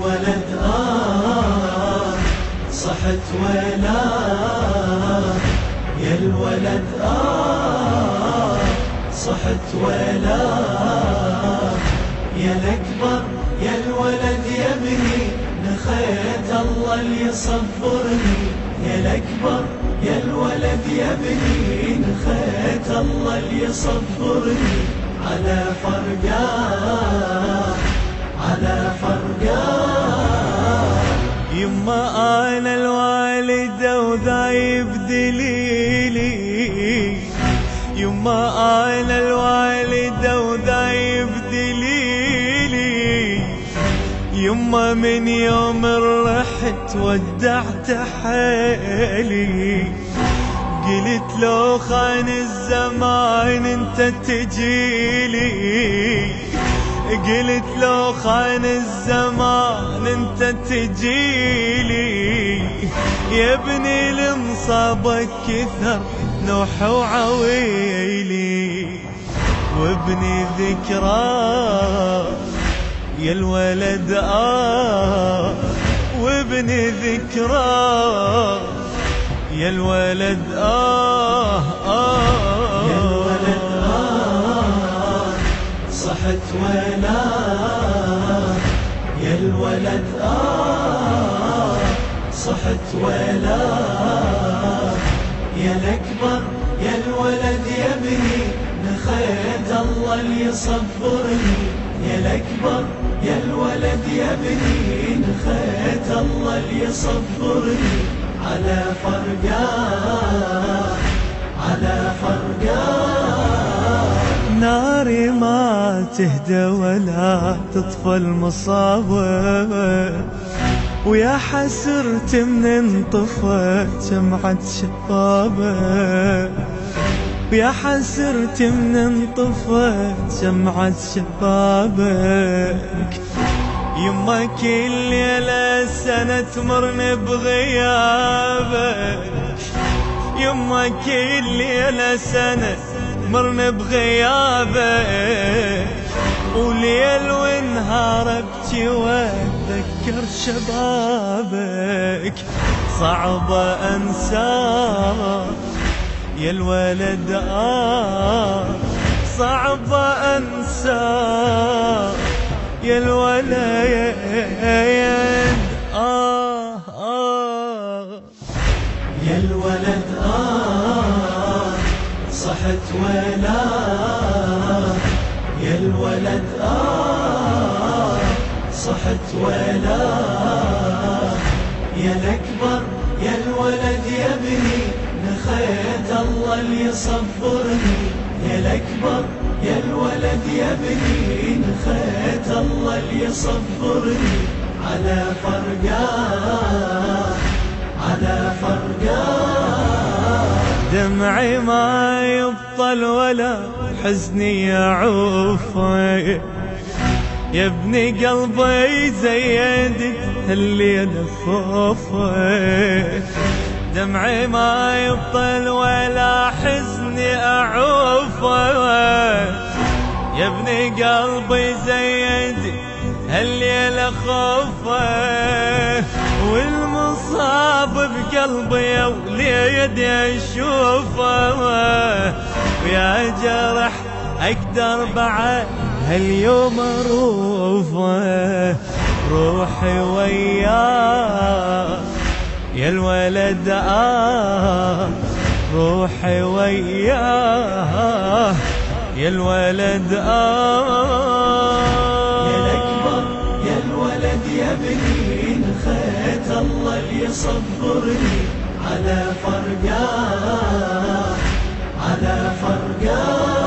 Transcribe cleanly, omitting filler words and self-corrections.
الولد صحت ولا يا الولد صحت ولا يا الأكبر يا الولد يا ابني نخيت الله اللي يصبرني يا الأكبر يا الولد يا ابني نخيت الله اللي يصبرني على فرقان على فرقان يما أنا الوالدة وذايب دليلي يما أنا الوالدة وذايب دليلي يما من يوم رحت ودعت حالي قلت لو خان الزمان انت تجيلي قلت لو خان الزمان انت تجيلي يا ابني لمصابك كثر نوح وعويلي وابني ذكرى يا الولد وابني ذكرى يا الولد يا الولد صحت ولا يا الولد صحت ولا يا الأكبر يا الولد يا ابني نخيت الله اللي يصبرني يا الأكبر يا الولد يا ابني نخيت الله اللي يصبرني على فرقان على فرقان ناري ما تهدى ولا تطفى المصابة ويا حسرت من انطفت شمعة شبابك ويا حسرت من انطفت شمعة شبابك يما كل ليلة سنة تمرني بغيابك يما كل ليلة سنة تمرني بغيابك وليل ونهار ابكي واتذكر شبابك صعبة انساك يا الولد صعبة انساك يا الولد يا الولد صحت ولا يا الولد صحت ولا يا الأكبر يا الولد يا ابني نخيت الله اللي يصبرني يا الأكبر يا الولد يا ابني نخيت الله اللي يصبرني على فرقان على فرقان دمعي ما يبطل ولا حزني يعوفه يا ابني قلبي زيدت هالليلة خوفه دمعي ما يبطل ولا حزني أعوفه يا ابني قلبي زيدت هالليلة خوفه والمصاب بقلبي يا وليد اشوفه ويا جرح اقدر بعد هاليوم اروفه روحي وياه يا الولد روحي وياه يا الولد يا الأكبر يا الولد يا ابني نخيت الله اللي يصبرني على فرقان على فرقان